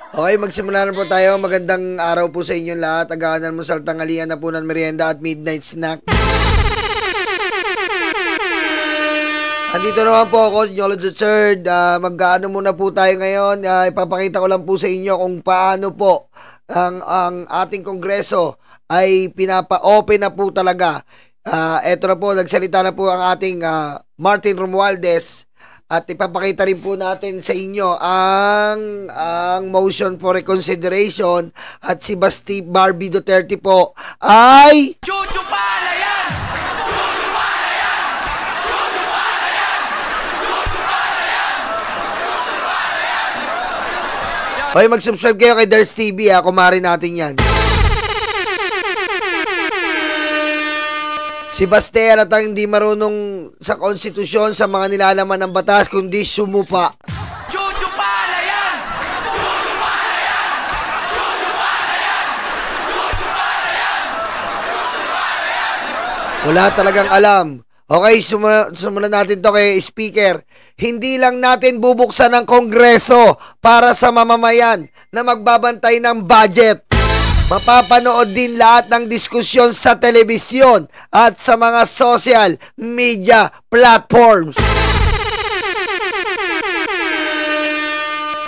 Okay, magsimula na po tayo. Magandang araw po sa inyong lahat. Agahan mo sa tanghalian na po ng merienda at midnight snack. Andito naman po ako, Yolo the Third. Mag-ano muna po tayo ngayon. Ipapakita ko lang po sa inyo kung paano po ang ating kongreso ay pinapa-open na po talaga. Eto na po, nagsalita na po ang ating Martin Romualdez. At ipapakita rin po natin sa inyo ang motion for reconsideration at si Basti Barbie Duterte po ay Chuchupala yan! Chuchupala yan! Chuchupala yan! Chuchupala yan! Hoy, mag-subscribe kayo kay Ders TV kumari natin yan. Si Baste atang hindi marunong sa konstitusyon, sa mga nilalaman ng batas, kundi sumupa. Chuchupala yan! Chuchupala yan! Chuchupala yan! Chuchupala yan! Wala talagang alam. Okay, sumunod natin to kay Speaker. Hindi lang natin bubuksan ang Kongreso para sa mamamayan na magbabantay ng budget. Mapapanood din lahat ng diskusyon sa telebisyon at sa mga social media platforms.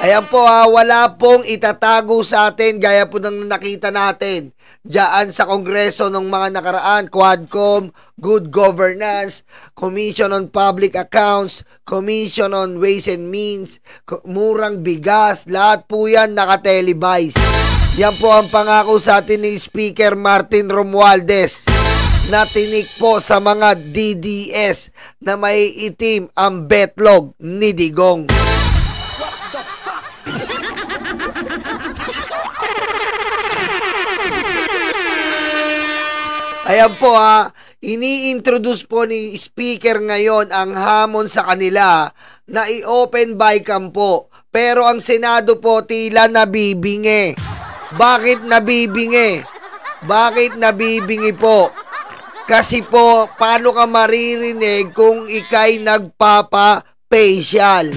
Ayan po wala pong itatago sa atin gaya po ng nakita natin diyan sa Kongreso ng mga nakaraan, Quadcom, Good Governance, Commission on Public Accounts, Commission on Ways and Means, murang bigas, lahat po yan nakatelevise. Yan po ang pangako sa atin ni Speaker Martin Romualdez na tinik po sa mga DDS na may itim ang betlog ni Digong. What the fuck? Ayan po ini-introduce po ni Speaker ngayon ang hamon sa kanila na i-open by cam po. Pero ang Senado po tila nabibingi. Bakit nabibingi? Bakit nabibingi po? Kasi po, paano ka maririnig kung ikay nagpapa-facial?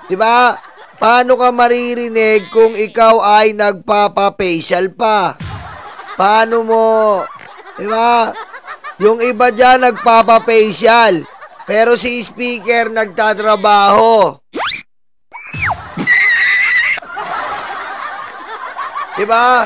Diba? Paano ka maririnig kung ikaw ay nagpapa-facial pa? Paano mo? Diba? Yung iba dyan nagpapa-facial. Pero si Speaker nagtatrabaho. Diba?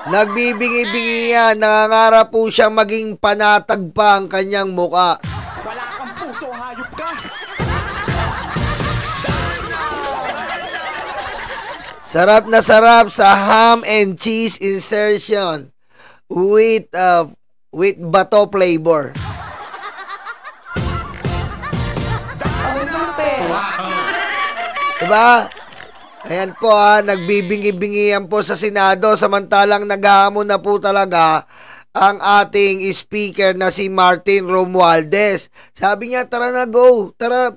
Nagbibingi-bingi yan. Nangangarap po siyang maging panatag pa ang kanyang muka. Wala kang puso, hayop ka! Sarap na sarap sa ham and cheese insertion with bato flavor. Diba? Ayan po nagbibingi-bingihan po sa Senado samantalang naghahamon na po talaga ang ating Speaker na si Martin Romualdez. Sabi niya, tara na, go. Tara,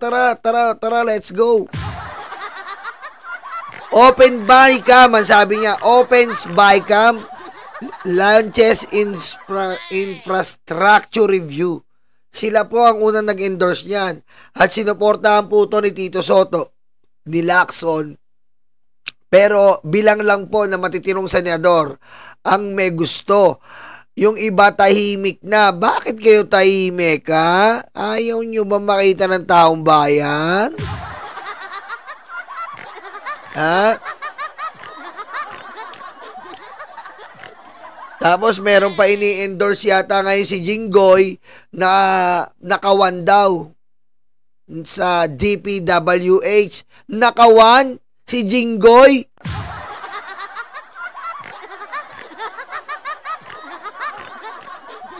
let's go. Open by cam, sabi niya, opens by cam, launches infrastructure review. Sila po ang unang nag-endorse niyan. At sinuportahan po ito ni Tito Soto, ni Lacson. Pero bilang lang po na matitirong senador ang may gusto. Yung iba tahimik na. Bakit kayo tahimik, ha? Ayaw nyo ba makita ng taong bayan? Ha? Tapos meron pa ini-endorse yata ngayon si Jinggoy na nakawan daw sa DPWH. Nakawan si Jinggoy.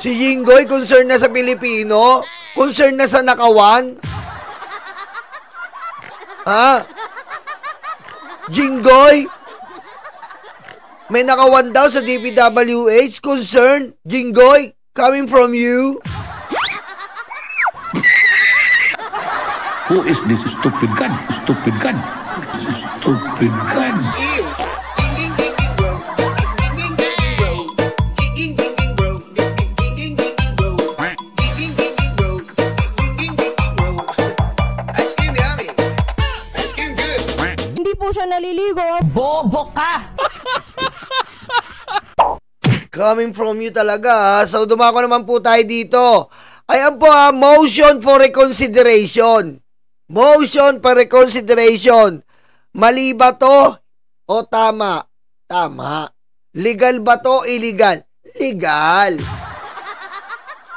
Si Jinggoy concern na sa Pilipino, concern na sa nakawan. Ha? Jinggoy? May nakawan daw sa DPWH, concern, Jinggoy, coming from you. Who is this stupid gun? Stupid gun. Stupid gun. Bobo ka! Coming from you talaga. So, dumako naman po tayo dito. Ayan po motion for reconsideration. Motion for reconsideration. Mali ba to o tama? Tama. Legal ba to? Illegal? Legal.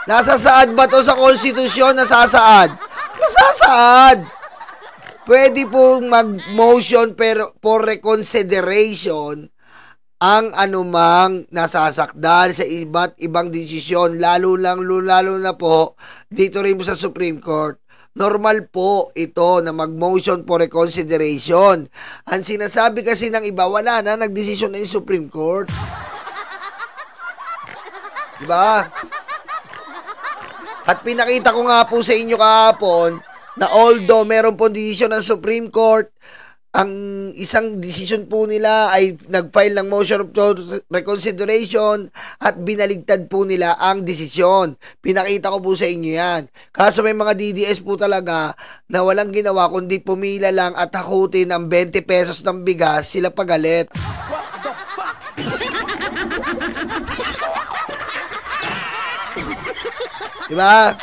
Nasasaad ba to sa konstitusyon? Nasasaad? Nasasaad. Pwede pong mag-motion for reconsideration ang anumang nasasakdal sa iba't ibang desisyon, lalo na po dito rin po sa Supreme Court. Normal po ito na mag-motion for reconsideration. Ang sinasabi kasi ng iba, wala na, nagdesisyon na yung Supreme Court. Diba? At pinakita ko nga po sa inyo kahapon na although meron po desisyon ng Supreme Court, ang isang decision po nila ay nag-file ng motion of reconsideration at binaligtad po nila ang desisyon. Pinakita ko po sa inyo yan. Kaso may mga DDS po talaga na walang ginawa kundi pumila lang at hakutin ang 20 pesos ng bigas, sila pagalit. What the fuck? Diba?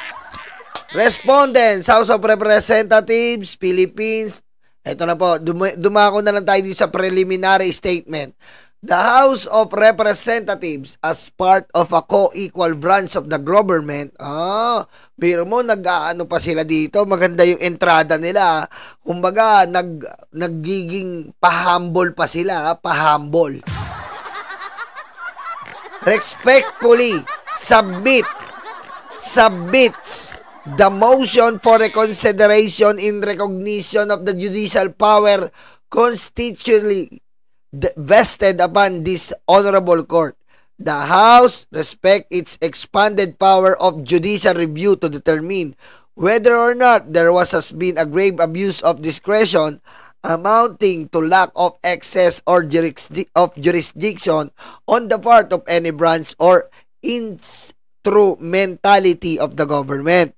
Respondents, House of Representatives, Philippines. Ito na po, dumako na lang tayo dito sa preliminary statement. The House of Representatives as part of a co-equal branch of the government. Biro mo, nag-ano pa sila dito. Maganda yung entrada nila. Kumbaga, nagiging pahambol pa sila. Pahambol. Respectfully, submits the motion for reconsideration in recognition of the judicial power constitutionally vested upon this honorable court. The House respect its expanded power of judicial review to determine whether or not there has been a grave abuse of discretion amounting to lack of access or jurisdiction on the part of any branch or instrumentality of the government,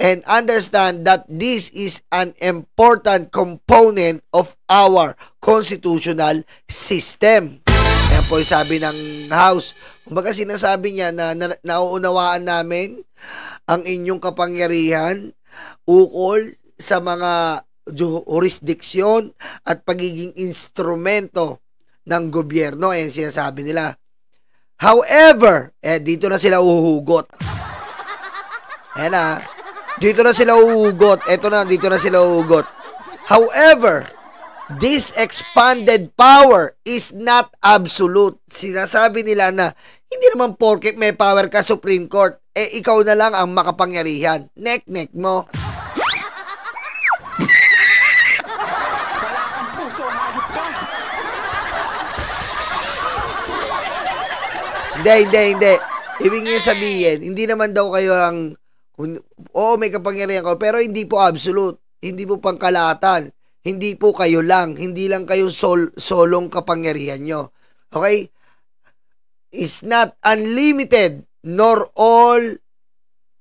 and understand that this is an important component of our constitutional system. Ayan po yung sabi ng House. Kumbaga sinasabi niya na nauunawaan namin ang inyong kapangyarihan ukol sa mga jurisdiksyon at pagiging instrumento ng gobyerno. Ayan sinasabi nila. However, dito na sila uhugot. Ayan na. Dito na sila uhugot. Dito na sila uhugot. However, this expanded power is not absolute. Sinasabi nila na hindi naman porket may power ka Supreme Court, ikaw na lang ang makapangyarihan. Nek-nek mo. Wala kang puso, hayop ka! Hindi. Ibig niyo sabihin, hindi naman daw kayo ang, may kapangyarihan ko, pero hindi po absolute. Hindi po pangkalahatan. Hindi po kayo lang. Hindi lang kayo solong kapangyarihan nyo. Okay? It's not unlimited nor all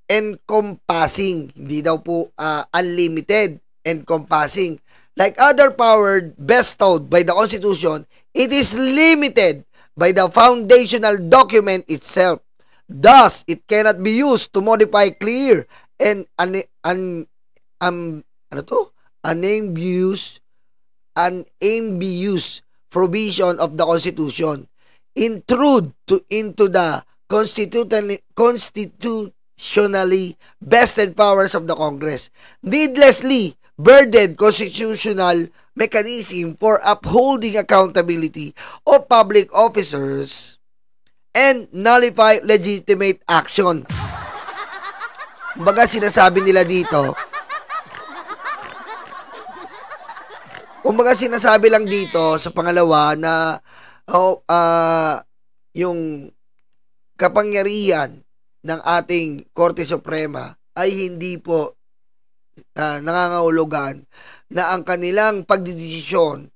encompassing. Hindi daw po unlimited, encompassing. Like other power bestowed by the Constitution, it is limited by the foundational document itself. Thus, it cannot be used to modify clear and unambiguous provision of the Constitution, intrude into the constitutionally vested powers of the Congress, needlessly burden constitutional mechanism for upholding accountability of public officers, and nullify legitimate action. Baga sinasabi nila dito, sinasabi lang dito sa pangalawa na yung kapangyarihan ng ating Korte Suprema ay hindi po nangangahulugan na ang kanilang pagdedesisyon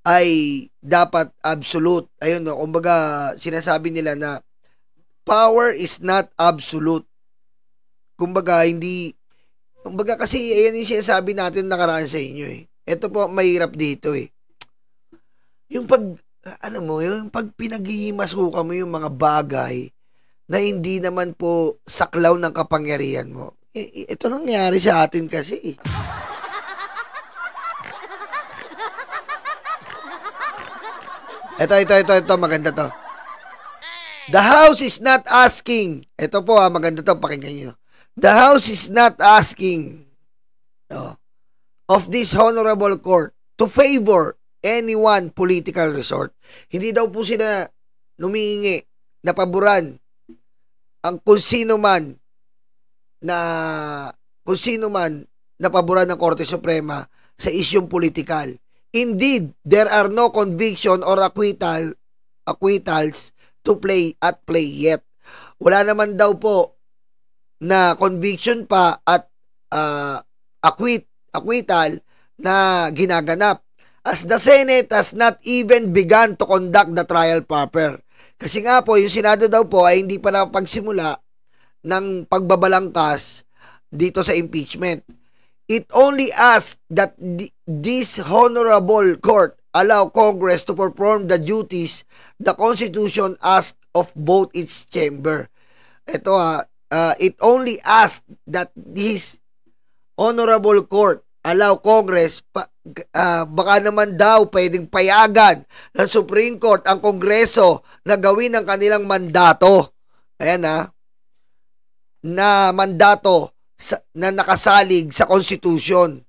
ay dapat absolute. Ayun, no, kumbaga sinasabi nila na power is not absolute. Kumbaga kasi ayan yung sinasabi natin nakaraan sa inyo eh. Ito po mahirap dito eh. yung pag pinaghihimasukan mo yung mga bagay na hindi naman po saklaw ng kapangyarihan mo. Ito nangyari sa atin kasi. Ito, maganda to. The House is not asking. Ito po maganda to, pakinggan nyo. The House is not asking of this honorable court to favor any one political resort. Hindi daw po sila numihingi na paboran ang kung sino man na paboran ng Korte Suprema sa isyong politikal. Indeed, there are no conviction or acquittals to play yet. Wala naman daw po na conviction pa at acquittal na ginaganap, as the Senate has not even begun to conduct the trial proper. Kasi nga po, yung Senado daw po ay hindi pa napagsimula ng pagbabalangkas dito sa impeachment. It only asks that this honorable court allow Congress to perform the duties the Constitution asks of both its chamber. It only asks that this honorable court allow Congress, baka naman daw pwedeng payagan ng Supreme Court ang Kongreso na gawin ang kanilang mandato. Ayan na mandato na nakasalig sa Constitution,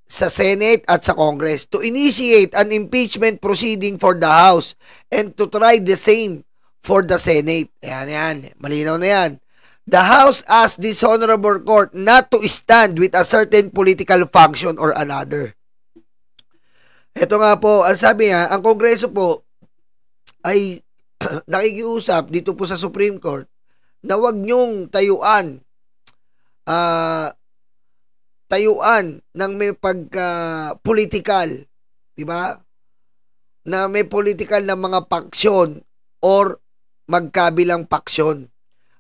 sa Senate at sa Congress, to initiate an impeachment proceeding for the House and to try the same for the Senate. Ayan, malinaw na yan. The House asked this honorable court not to stand with a certain political function or another. Ito nga po, ang sabi niya, ang Kongreso po ay nakikiusap dito po sa Supreme Court na wag nyong tayuan ng may pagka-political, di ba? Na may political na mga paksyon or magkabilang paksyon.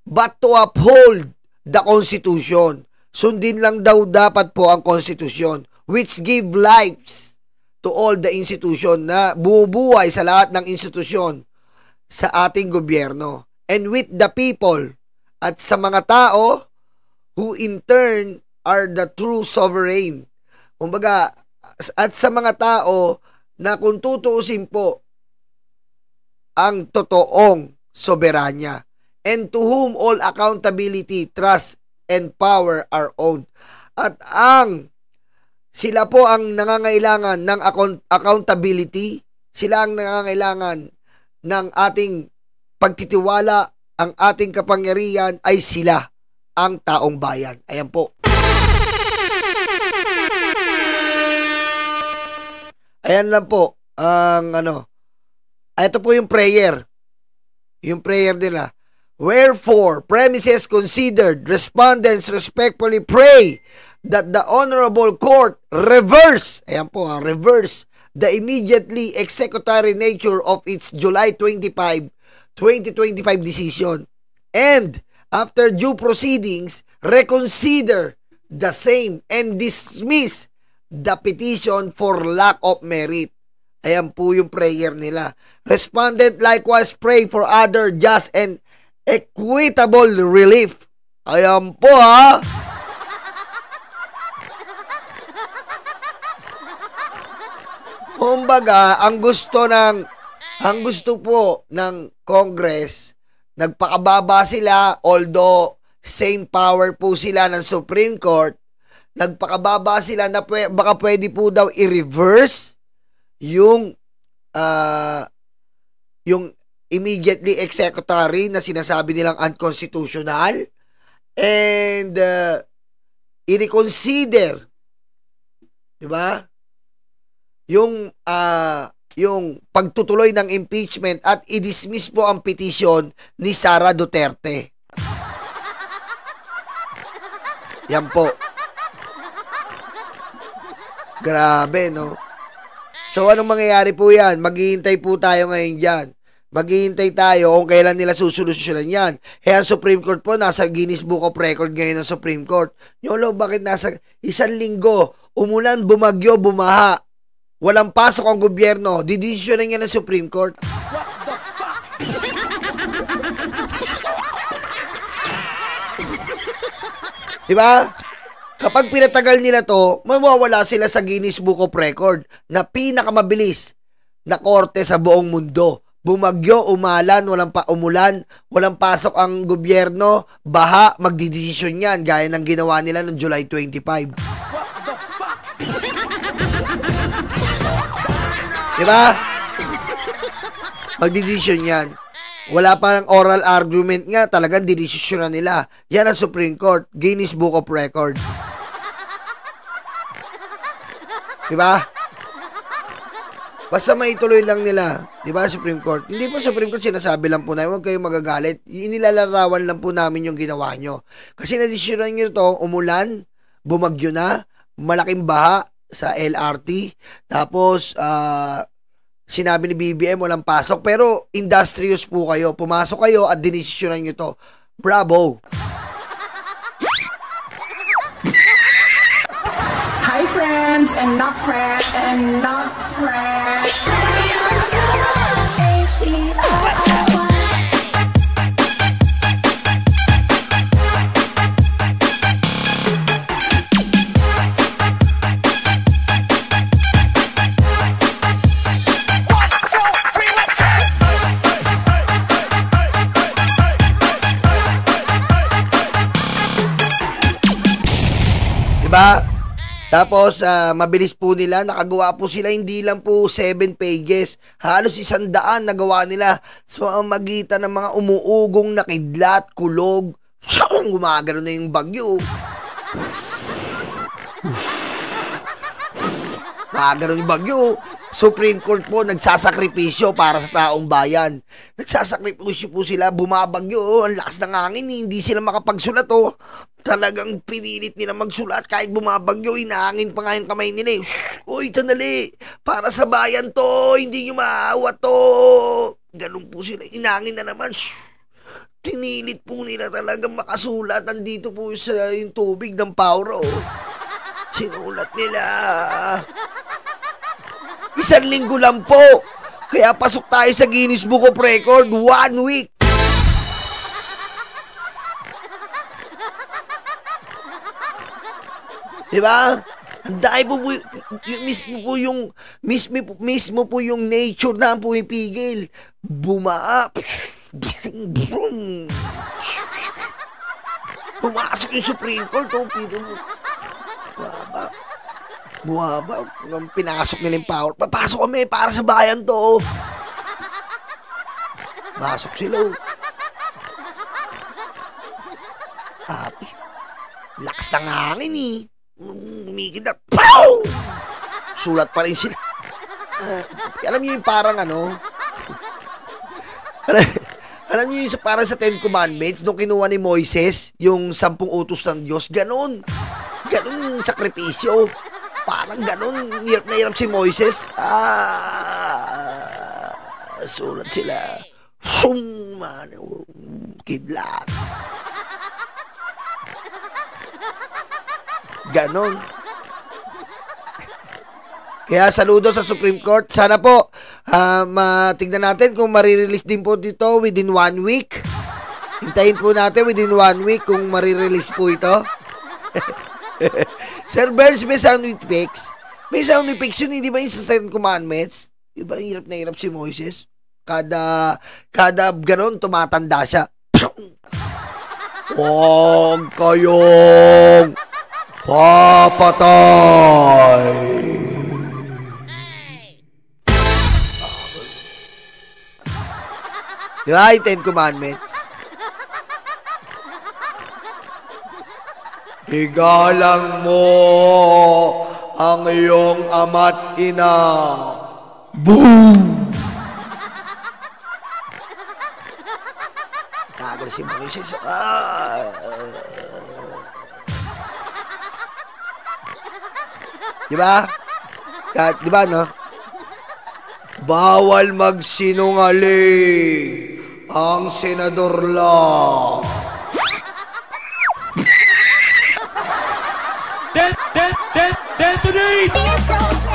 But to uphold the Constitution. Sundin lang daw dapat po ang Constitution, which give lives to all the institution, na bumubuhay sa lahat ng institusyon sa ating gobyerno, and with the people, at sa mga tao who in turn are the true sovereign. Kumbaga, at sa mga tao na kung tutuusin po ang totoong soberanya, and to whom all accountability, trust, and power are owed. At sila po ang nangangailangan ng accountability, sila ang nangangailangan ng ating pagtitiwala, ang ating kapangyarihan ay sila, ang taong bayan. Ayan po. Ayan lang po ang ito po yung prayer. Yung prayer nila. Wherefore, premises considered, respondents respectfully pray that the Honorable Court reverse the immediately executory nature of its July 25, 2025 decision, and after due proceedings, reconsider the same and dismiss the petition for lack of merit. Ayan po yung prayer nila. Respondent likewise pray for other just and equitable relief. Ayan po Kumbaga, ang gusto po ng Congress, nagpakababa sila, although same power po sila ng Supreme Court, nagpakababa sila na baka pwede po daw i-reverse yung immediately executory na sinasabi nilang unconstitutional, and i-reconsider, di ba, yung pagtutuloy ng impeachment at i-dismiss po ang petition ni Sara Duterte. Yan po. Grabe, no? So, anong mangyayari po yan? Maghihintay po tayo ngayon dyan. Maghihintay tayo kung kailan nila susolusyonan yan. Kaya ang Supreme Court po, nasa Guinness Book of Record ngayon ng Supreme Court. Yolo, bakit nasa 1 linggo, umulan, bumagyo, bumaha, walang pasok ang gobyerno, didesisyonan niya ng Supreme Court. What the fuck? Diba? Kapag pinatagal nila to, mawawala sila sa Guinness Book of Record na pinakamabilis na korte sa buong mundo. Bumagyo, umalan, umulan, walang pasok ang gobyerno, baha, magdidesisyon yan, gaya ng ginawa nila noong July 25. What the fuck? Diba? Magdidesisyon yan. Wala pa ng oral argument nga, talagang didesisyon na nila. Yan ang Supreme Court, Guinness Book of Record. Diba? Basta maituloy lang nila. Diba, Supreme Court? Hindi po Supreme Court, sinasabi lang po na, huwag kayong magagalit. Inilalarawan lang po namin yung ginawa nyo. Kasi nadesisyonan nyo ito, umulan, bumagyo na, malaking baha sa LRT, tapos, sinabi ni BBM walang pasok, pero industrious po kayo. Pumasok kayo at dinesisyonan nyo to. Bravo! Hi friends and not friends and not friends. Diba? Tapos, mabilis po nila. Nakagawa po sila, hindi lang po 7 pages. Halos 100 nagawa nila. So, ang magitan ng mga umuugong na kidlat, kulog. Gumagano na yung bagyo. Gumagano yung bagyo. Supreme Court po, nagsasakripisyo para sa taong bayan. Nagsasakripisyo po sila, bumabagyo. Ang lakas ng hangin, hindi sila makapagsulat. Talagang pinilit nila magsulat kahit bumabagyo, inahangin pa nga yung kamay nila. Uy, tanali, para sa bayan to, hindi nyo maawa to. Ganun po sila, inahangin na naman. Tinilit po nila talagang makasulat. Andito po sa yung tubig ng Pauro. Sinulat nila. 1 linggo lang po. Kaya pasok tayo sa Guinness Book of Record, 1 week. Diba? Ang dahil po mismo po yung nature na pumipigil. Bumaa. Pumasok yung Supreme Court. Buwaba. Pinasok nila yung power. Papasok kami para sa bayan to. Pasok sila. Tapos, lakas ng hangin eh. Umikid na. Pow! Sulat pa rin sila. Alam niyo yung parang ano? Alam niyo yung parang sa 10 Commandments nung kinuha ni Moises yung 10 utos ng Diyos. Ganon. Ganon yung sakripisyo. Parang ganon. Hirap na hirap si Moises. Sulat sila. Kidlat. Ganon. Kaya saludo sa Supreme Court. Sana po matignan natin kung marirelease din po dito within 1 week. Hintayin po natin within 1 week kung marirelease po ito. Sir Burns, may sound effects. May sound effects yun, hindi ba yung sa 10 Commandments? Diba hirap na hirap si Moises? Kada ganon, tumatanda siya. Huwag kayong papatay. Diba yung 10 Commandments? Igalang mo ang iyong ama't ina. Boom! Tagal si Moises. Diba? Diba, no? Bawal magsinungaling. Ang senador lang. Detonate!